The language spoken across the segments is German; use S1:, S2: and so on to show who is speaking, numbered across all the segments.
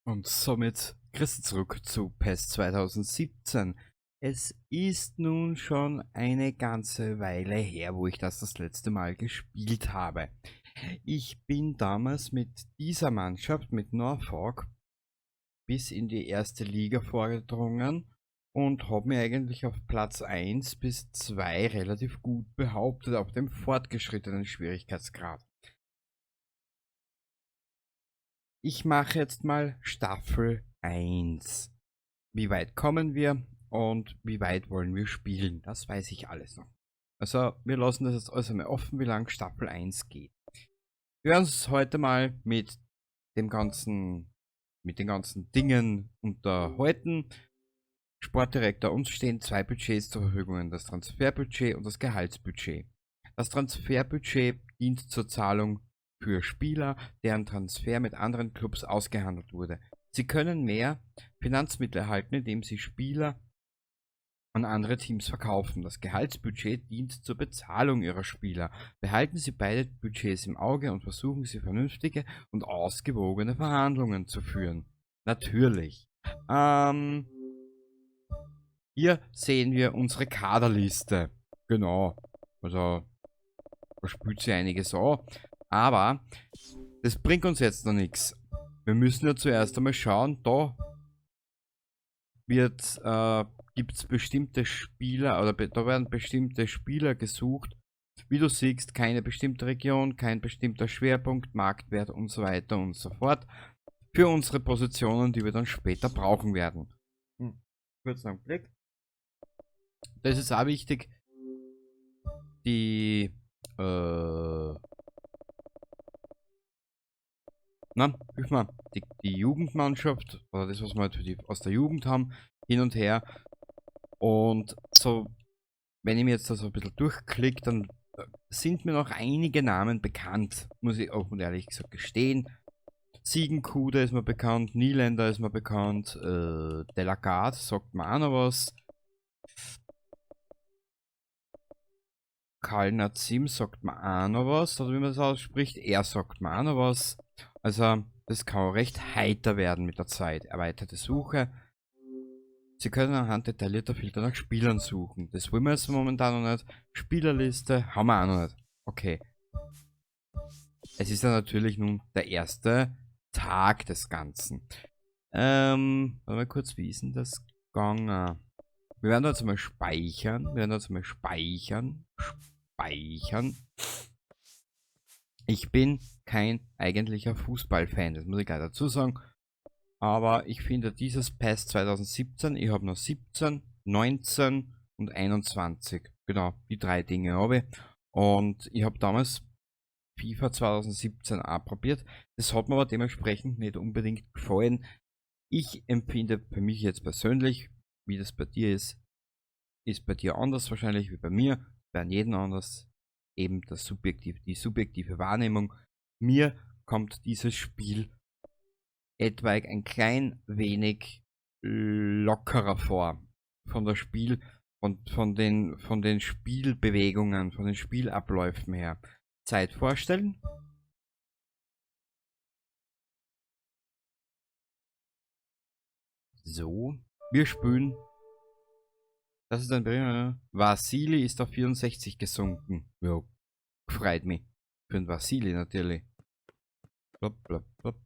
S1: Und somit Grüße zurück zu PES 2017. Es ist nun schon eine ganze Weile her, wo ich das letzte Mal gespielt habe. Ich bin damals mit dieser Mannschaft, mit Norfolk, bis in die erste Liga vorgedrungen und habe mir eigentlich auf Platz 1 bis 2 relativ gut behauptet, auf dem fortgeschrittenen Schwierigkeitsgrad. Ich mache jetzt mal Staffel 1. Wie weit kommen wir und wie weit wollen wir spielen? Das weiß ich alles noch. Also wir lassen das jetzt alles einmal offen, wie lang Staffel 1 geht. Wir werden uns heute mal mit den ganzen Dingen unterhalten. Sportdirektor, uns stehen zwei Budgets zur Verfügung, das Transferbudget und das Gehaltsbudget. Das Transferbudget dient zur Zahlung für Spieler, deren Transfer mit anderen Clubs ausgehandelt wurde. Sie können mehr Finanzmittel erhalten, indem sie Spieler an andere Teams verkaufen. Das Gehaltsbudget dient zur Bezahlung ihrer Spieler. Behalten Sie beide Budgets im Auge und versuchen Sie vernünftige und ausgewogene Verhandlungen zu führen. Natürlich. Hier sehen wir unsere Kaderliste. Genau. Also, da spielt sie einiges an. Aber das bringt uns jetzt noch nichts. Wir müssen ja zuerst einmal schauen, da gibt es bestimmte Spieler, oder da werden bestimmte Spieler gesucht. Wie du siehst, keine bestimmte Region, kein bestimmter Schwerpunkt, Marktwert und so weiter und so fort. Für unsere Positionen, die wir dann später brauchen werden. Kurz einen Blick. Das ist auch wichtig. Die hilf mal, die Jugendmannschaft oder das, was wir halt aus der Jugend haben, hin und her. Und so, wenn ich mir jetzt da so ein bisschen durchklicke, dann sind mir noch einige Namen bekannt, muss ich auch und ehrlich gesagt gestehen. Siegenkude ist mir bekannt, Nieländer ist mir bekannt, Delagarde sagt mir auch noch was. Karl Nazim sagt mir auch noch was, oder wie man das ausspricht, er sagt mir auch noch was. Also, das kann recht heiter werden mit der Zeit. Erweiterte Suche. Sie können anhand detaillierter Filter nach Spielern suchen. Das wollen wir jetzt momentan noch nicht. Spielerliste haben wir auch noch nicht. Okay. Es ist ja natürlich nun der erste Tag des Ganzen. Warte mal kurz, wie ist denn das gegangen? Wir werden jetzt mal speichern. Speichern. Ich bin kein eigentlicher Fußballfan, das muss ich gleich dazu sagen. Aber ich finde dieses PES 2017, ich habe noch 17, 19 und 21. Genau, die drei Dinge habe ich. Und ich habe damals FIFA 2017 auch probiert. Das hat mir aber dementsprechend nicht unbedingt gefallen. Ich empfinde für mich jetzt persönlich, wie das bei dir ist bei dir anders wahrscheinlich wie bei mir, bei jedem anders. Eben die subjektive Wahrnehmung. Mir kommt dieses Spiel etwaig ein klein wenig lockerer vor. Von der Spiel und von den Spielbewegungen, von den Spielabläufen her. Zeit vorstellen. So. Wir spielen. Das ist ein Brief. Vasili ist auf 64 gesunken. Ja, freut mich. Für den Vasili natürlich. Blop, blop, blop.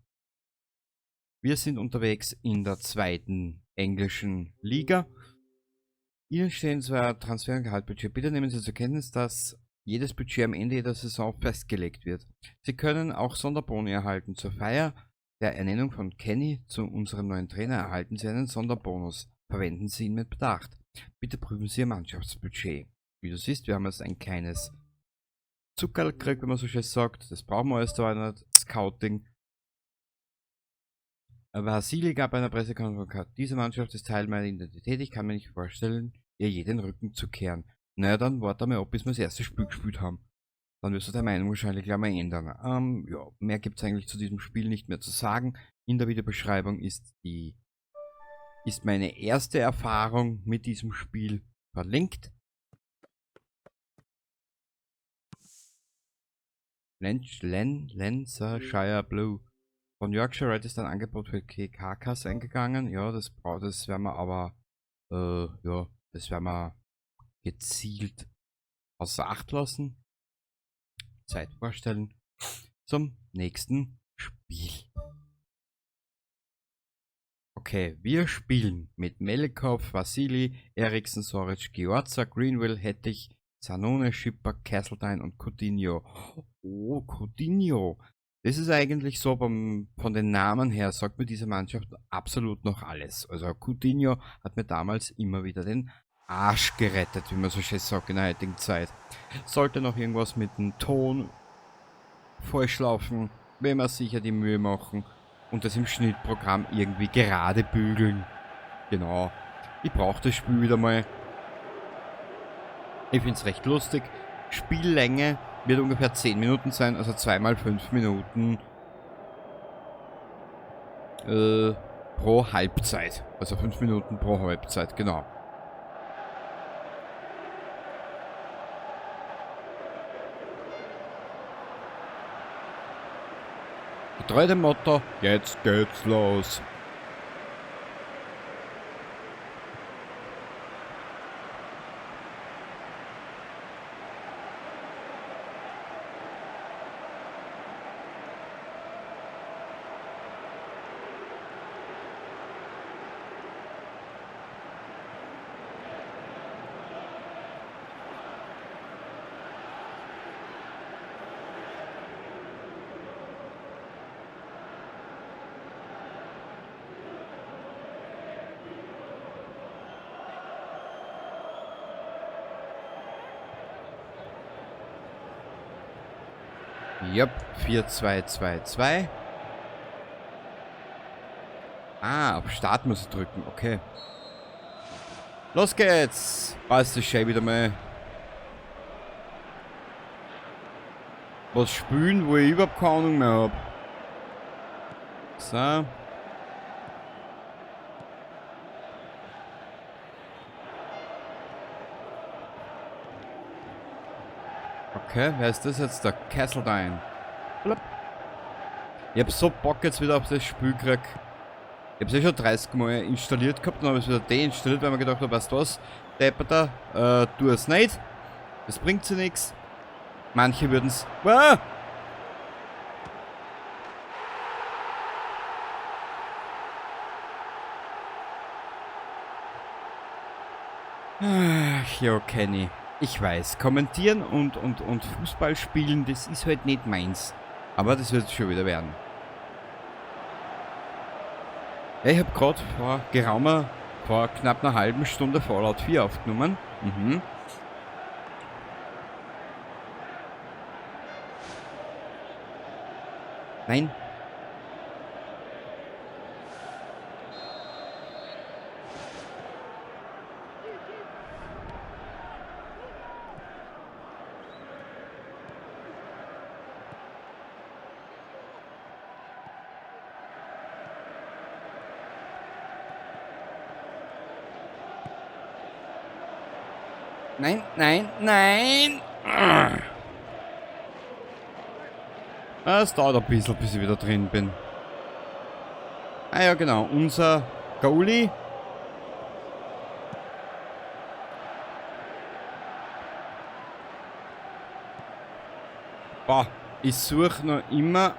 S1: Wir sind unterwegs in der zweiten englischen Liga. Ihnen stehen zwar Transfer- und Gehaltbudget. Bitte nehmen Sie zur Kenntnis, dass jedes Budget am Ende jeder Saison festgelegt wird. Sie können auch Sonderboni erhalten. Zur Feier der Ernennung von Kenny zu unserem neuen Trainer erhalten Sie einen Sonderbonus. Verwenden Sie ihn mit Bedacht. Bitte prüfen Sie Ihr Mannschaftsbudget. Wie du siehst, wir haben jetzt ein kleines Zuckerl gekriegt, wenn man so schön sagt. Das brauchen wir erst aber nicht. Scouting. Vasili gab bei einer Pressekonferenz: Diese Mannschaft ist Teil meiner Identität. Ich kann mir nicht vorstellen, ihr je den Rücken zu kehren. Naja, dann warte mal ab, bis wir das erste Spiel gespielt haben. Dann wirst du deine Meinung wahrscheinlich gleich mal ändern. Ja, mehr gibt es eigentlich zu diesem Spiel nicht mehr zu sagen. In der Videobeschreibung ist meine erste Erfahrung mit diesem Spiel verlinkt. Lancashire Blue. Von Yorkshire Red ist ein Angebot für KKs eingegangen. Ja, das werden wir aber, ja, das werden wir gezielt außer Acht lassen. Zeit vorstellen zum nächsten Spiel. Okay, wir spielen mit Melikov, Vasili, Eriksen, Soric, Giorza, Greenville, Hettich, Zanone, Schipper, Castledine und Coutinho. Oh, Coutinho. Das ist eigentlich so, von den Namen her sagt mir diese Mannschaft absolut noch alles. Also Coutinho hat mir damals immer wieder den Arsch gerettet, wie man so schön sagt in der heutigen Zeit. Sollte noch irgendwas mit dem Ton falsch laufen, wenn wir sicher die Mühe machen und das im Schnittprogramm irgendwie gerade bügeln. Genau. Ich brauche das Spiel wieder mal. Ich finde es recht lustig. Spiellänge wird ungefähr 10 Minuten sein, also 2 mal 5 Minuten pro Halbzeit. Also 5 Minuten pro Halbzeit, genau. Getreu dem Motto, jetzt geht's los. Jupp, 4-2-2-2. Ah, auf Start muss ich drücken, okay. Los geht's! Passt das schön wieder mal. Was spielen, wo ich überhaupt keine Ahnung mehr habe. So. Okay, wer ist das jetzt? Der Castledine. Ich hab so Bock jetzt wieder auf das Spiel gekriegt. Ich hab's ja schon 30 Mal installiert gehabt, dann habe ich es wieder deinstalliert, weil man gedacht habe, weißt du was, Depperter, tu es nicht. Das bringt sie nichts. Manche würden's. Ah! Ach ja, Kenny. Ich weiß, kommentieren und Fußball spielen, das ist halt nicht meins. Aber das wird schon wieder werden. Ja, ich habe gerade vor knapp einer halben Stunde Fallout 4 aufgenommen. Mhm. Nein. Nein, nein, nein! Es dauert ein bisschen, bis ich wieder drin bin. Ah ja, genau. Unser Goalie. Boah, ich suche noch immer...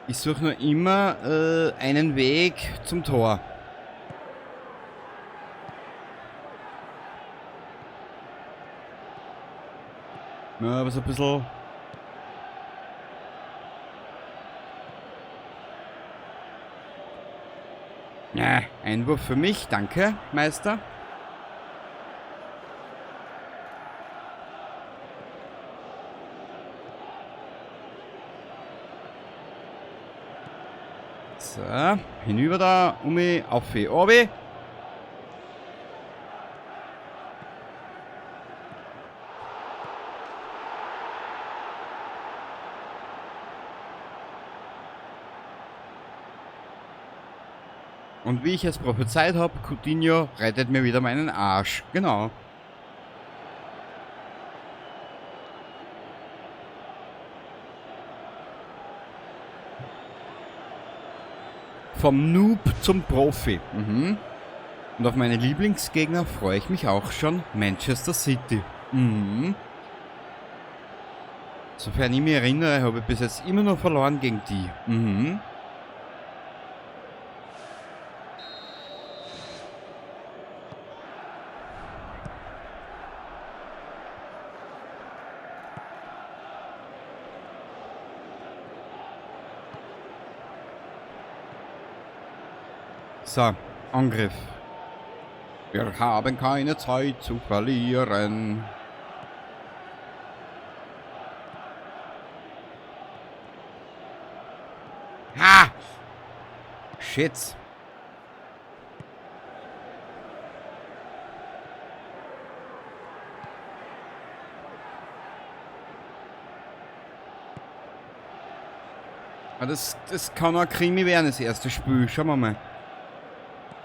S1: Ich suche noch immer einen Weg zum Tor. Ja, aber so ein bisschen... Ja, Einwurf für mich, danke, Meister. So, hinüber da, auf die Obi. Und wie ich es prophezeit habe, Coutinho rettet mir wieder meinen Arsch. Genau. Vom Noob zum Profi. Mhm. Und auf meine Lieblingsgegner freue ich mich auch schon. Manchester City. Mhm. Sofern ich mich erinnere, habe ich bis jetzt immer noch verloren gegen die. Mhm. So, Angriff. Wir haben keine Zeit zu verlieren. Ha! Shit. Das kann ein Krimi werden, das erste Spiel. Schauen wir mal.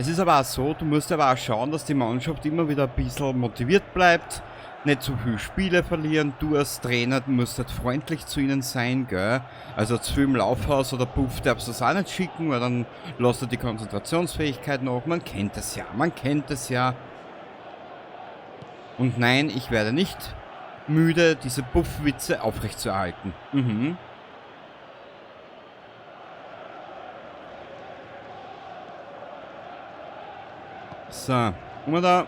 S1: Es ist aber auch so, du musst aber auch schauen, dass die Mannschaft immer wieder ein bisschen motiviert bleibt, nicht zu viel Spiele verlieren. Du als Trainer musst halt freundlich zu ihnen sein, gell? Also zu viel im Laufhaus oder Puff darfst du das auch nicht schicken, weil dann lässt du die Konzentrationsfähigkeit nach. Man kennt es ja, man kennt es ja. Und nein, ich werde nicht müde, diese Puffwitze aufrechtzuerhalten. Mhm. So, und da.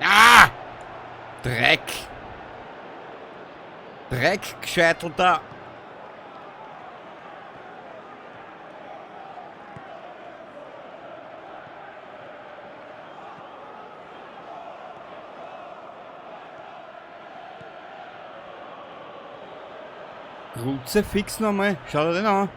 S1: Ah! Dreck! Dreck, gescheitelter! Grutze fix nochmal. Schau dir den an.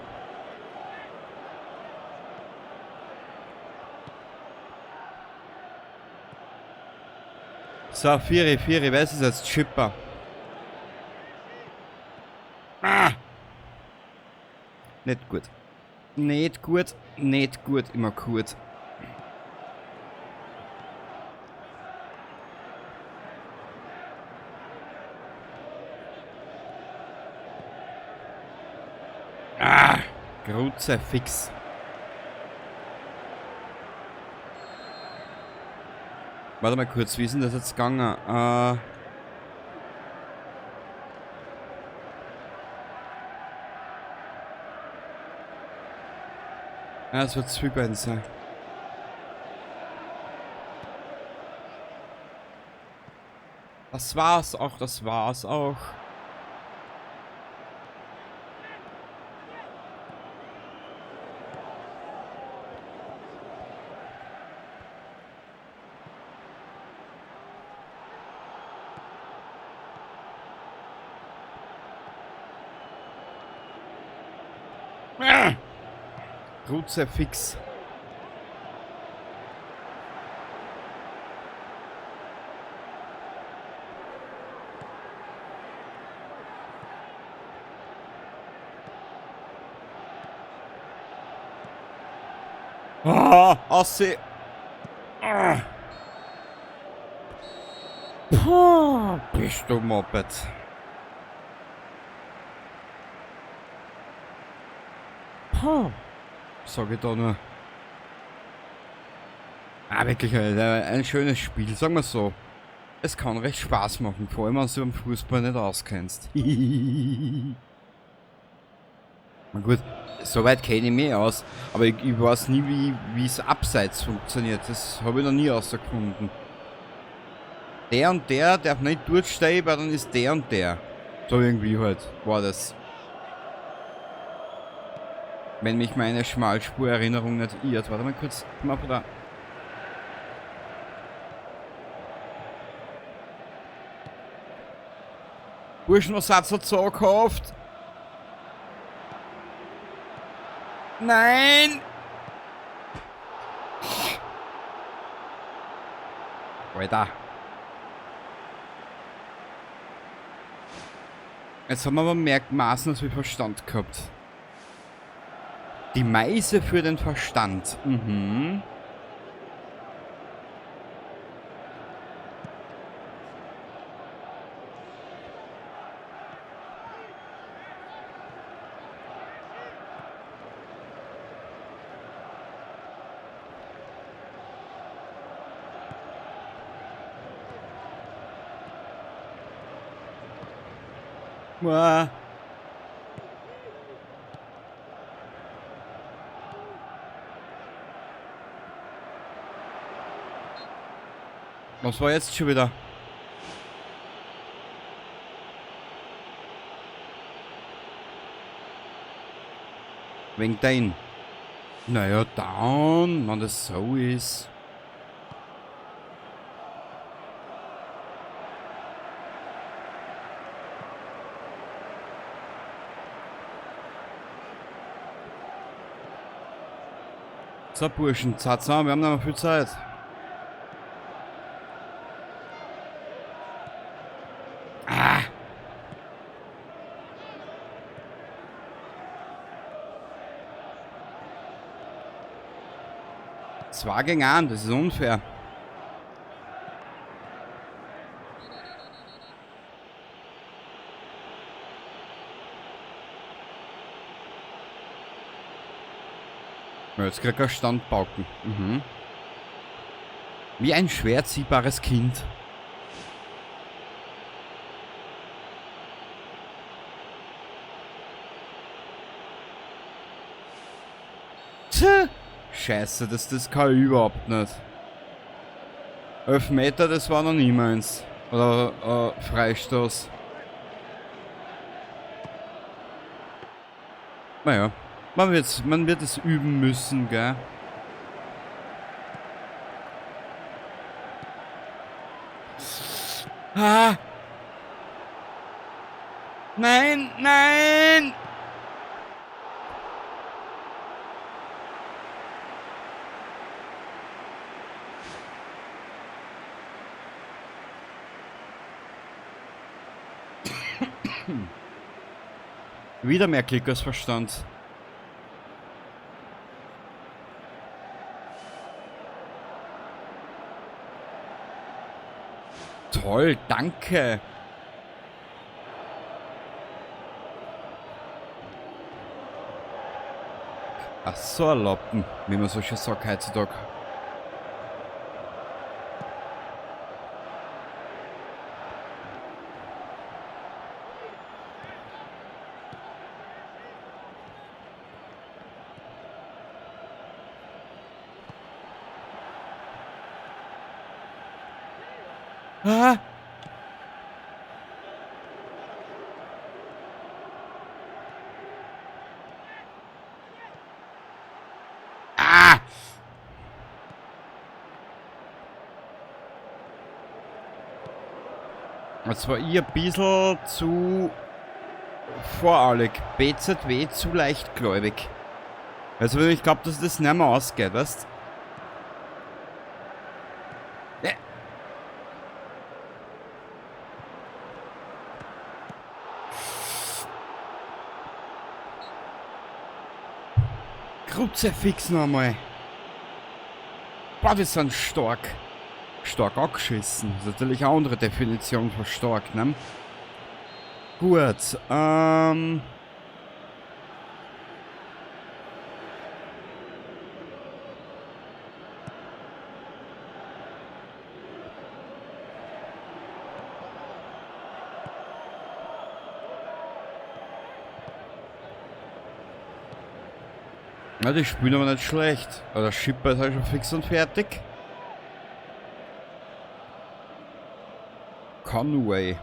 S1: So, Vieri, wer ist es jetzt? Chipper. Ah! Nicht gut. Nicht gut, nicht gut, immer gut. Ah! Grutze fix. Warte mal kurz, wie ist denn das jetzt gegangen? Ja, es wird Zwiebeln sein. Das war's auch, das war's auch. Grutze fix. Ah, Ossi. Ah. Puh, bist du Moped. Puh. Sag ich da nur. Ah, wirklich ein schönes Spiel, sagen wir so. Es kann recht Spaß machen, vor allem wenn du beim Fußball nicht auskennst. Na gut, soweit kenne ich mich aus, aber ich weiß nie, wie es abseits funktioniert. Das habe ich noch nie herausgefunden. Der und der darf nicht durchsteigen, weil dann ist der und der. So irgendwie halt war das. Wenn mich meine Schmalspurerinnerung nicht irrt. Warte mal kurz, mal da. Burschen, was hat's dazu gekauft? Nein! Alter. Jetzt haben wir aber mehr Maßen als wir Verstand gehabt. Die Meise für den Verstand. Mhm. Uah. Was war jetzt schon wieder? Wegen dein. Naja, dann, wenn das so ist. So, Burschen, zart zusammen, wir haben noch mal viel Zeit. Ah! 2 gegen 1, das ist unfair. Ja, jetzt kriegt er Standpauken. Mhm. Wie ein schwer ziehbares Kind. Tja, scheiße, das kann ich überhaupt nicht. 11 Meter, das war noch nie meins. Oder Freistoß. Naja, man wird es üben müssen, gell? Ah! Nein, nein! Wieder mehr Klickersverstand. Toll, danke. Ach so, ein Lappen, wie man so schön sagt heutzutage. Ah! Ah! Jetzt war ich ein bisschen zu voreilig. BZW zu leichtgläubig. Also ich glaube, dass das nicht mehr ausgeht, weißt du? Kruzifix nochmal. Boah, die sind stark. Stark angeschissen. Das ist natürlich eine andere Definition von stark, ne? Gut, 'Na, die spielen aber nicht schlecht. Aber der Schipper ist halt schon fix und fertig. Conway.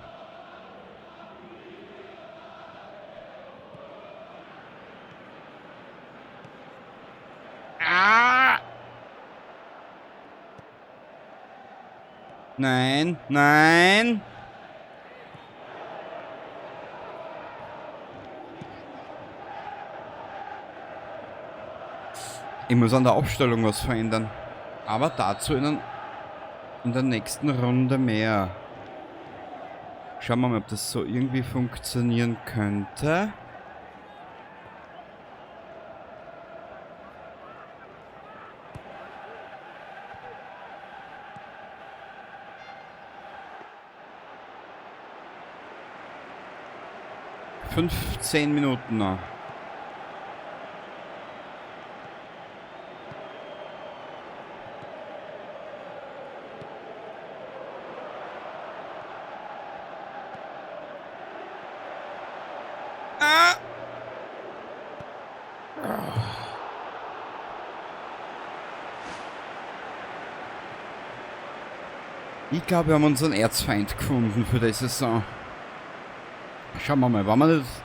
S1: Ah! Nein, nein! Ich muss an der Aufstellung was verändern. Aber dazu in der nächsten Runde mehr. Schauen wir mal, ob das so irgendwie funktionieren könnte. Fünf, 10 Minuten noch. Ich glaube, wir haben unseren Erzfeind gefunden für die Saison. Schauen wir mal, wann wir das...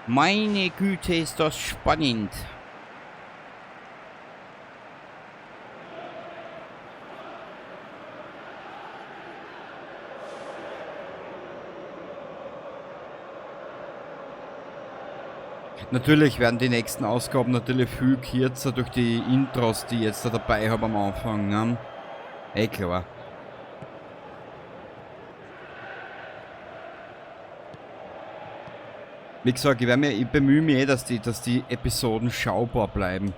S1: Meine Güte, ist das spannend. Natürlich werden die nächsten Ausgaben natürlich viel kürzer durch die Intros, die ich jetzt da dabei habe am Anfang. Ne? Klar. Wie gesagt, ich bemühe mich dass die Episoden schaubar bleiben.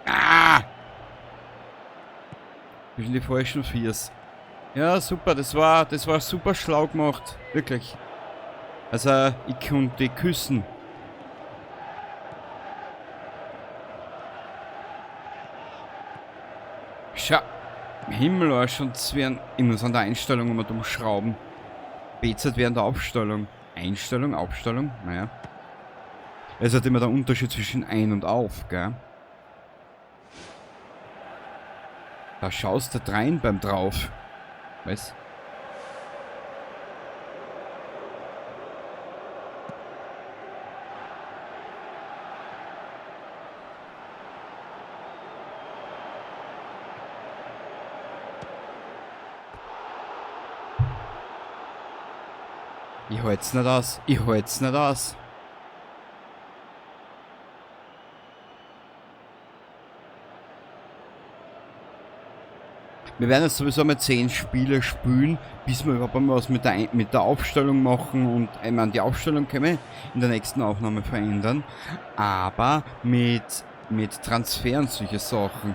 S1: Ah! Zwischen die falschen Viers. Ja, super, das war super schlau gemacht. Wirklich. Also, ich konnte küssen. Schau. Himmelarsch und es werden. Ich muss an der Einstellung immer umschrauben. BZ während der Aufstellung. Einstellung, Aufstellung, naja. Es hat immer der Unterschied zwischen ein und auf, gell? Da schaust du rein beim drauf. Was? Ich halt's nicht aus. Ich halt's nicht aus. Wir werden jetzt sowieso mal 10 Spiele spielen, bis wir überhaupt mal was mit der Aufstellung machen. Und ich meine, die Aufstellung können wir in der nächsten Aufnahme verändern. Aber mit Transfer und solche Sachen.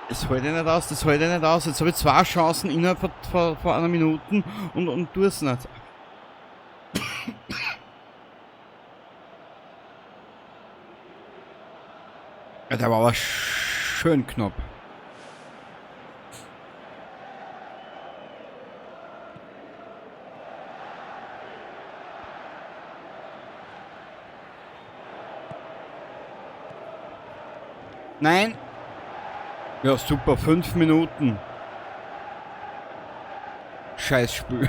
S1: Das halte ich nicht aus, das halte ich nicht aus. Jetzt habe ich 2 Chancen innerhalb von einer Minute und tue es nicht. Ja, der war aber schön knapp. Nein. Ja, super, 5 Minuten. Scheißspiel.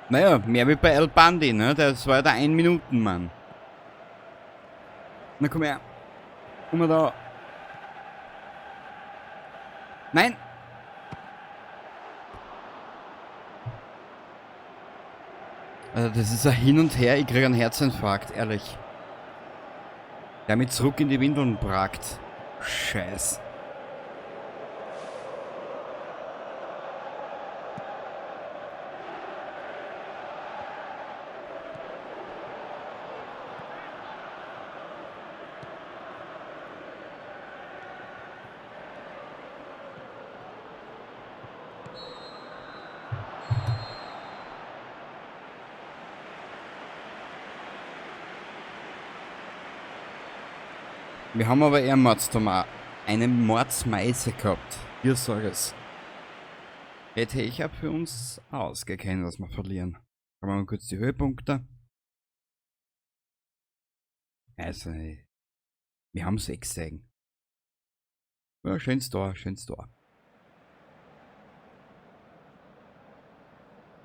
S1: Naja, mehr wie bei El Bandi, ne? Das war ja der 1-Minuten-Mann. Na komm her. Komm mal da. Nein! Also das ist ein Hin und Her, ich kriege einen Herzinfarkt, ehrlich. Der mich zurück in die Windeln bragt. Scheiß. Wir haben aber eher eine Mordsmeise gehabt. Hier sag es. Hätte ich auch für uns ausgekennt, dass wir verlieren. Schauen wir mal kurz die Höhepunkte. Also, wir haben 6 Sägen. Ja, schönes Tor, schönes Tor.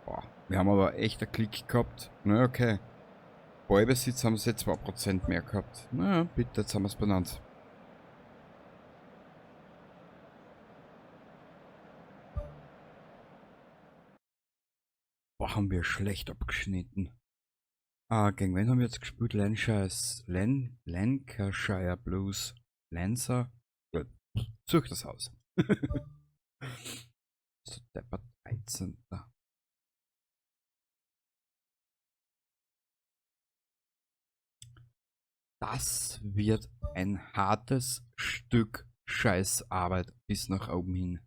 S1: Boah, wir haben aber echt einen Klick gehabt. Na okay. Ballbesitz haben sie 2% mehr gehabt. Na bitte, jetzt haben wir es benannt. Boah, haben wir schlecht abgeschnitten. Ah, gegen wen haben wir jetzt gespielt? Lancashire Blues. Lancer. Ja, such das aus. So, Depper 13. Das wird ein hartes Stück Scheißarbeit bis nach oben hin.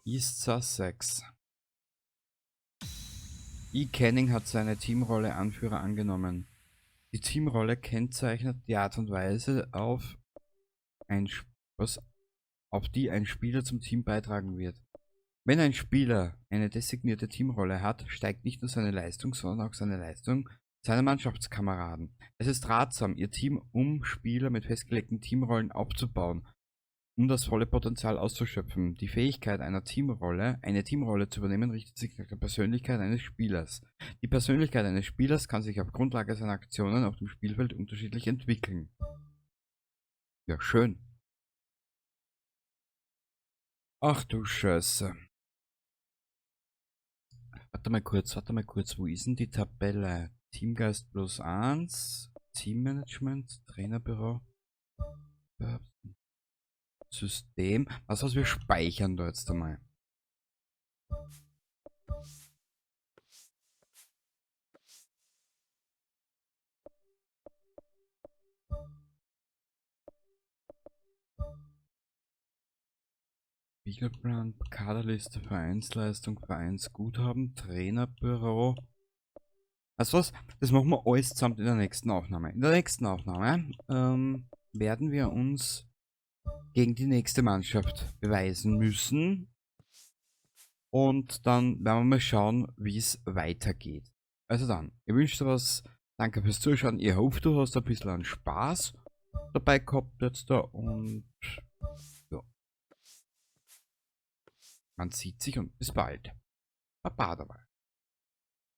S1: East Sussex. E. Canning hat seine Teamrolle Anführer angenommen. Die Teamrolle kennzeichnet die Art und Weise, auf die ein Spieler zum Team beitragen wird. Wenn ein Spieler eine designierte Teamrolle hat, steigt nicht nur seine Leistung, sondern auch seine Leistung seiner Mannschaftskameraden. Es ist ratsam, ihr Team um Spieler mit festgelegten Teamrollen aufzubauen, um das volle Potenzial auszuschöpfen. Die Fähigkeit einer Teamrolle, eine Teamrolle zu übernehmen, richtet sich nach der Persönlichkeit eines Spielers. Die Persönlichkeit eines Spielers kann sich auf Grundlage seiner Aktionen auf dem Spielfeld unterschiedlich entwickeln. Ja, schön. Ach du Scheiße. Warte mal kurz, wo ist denn die Tabelle? Teamgeist plus 1, Teammanagement, Trainerbüro, System. Was wir speichern da jetzt einmal? Spiegelplan, Kaderliste, Vereinsleistung, Vereinsguthaben, Trainerbüro. Also was? Das machen wir alles zusammen in der nächsten Aufnahme. In der nächsten Aufnahme werden wir uns gegen die nächste Mannschaft beweisen müssen. Und dann werden wir mal schauen, wie es weitergeht. Also dann, ich wünsche dir was. Danke fürs Zuschauen. Ich hoffe, du hast ein bisschen Spaß dabei gehabt jetzt da. Und ja, man sieht sich und bis bald. Baba dabei.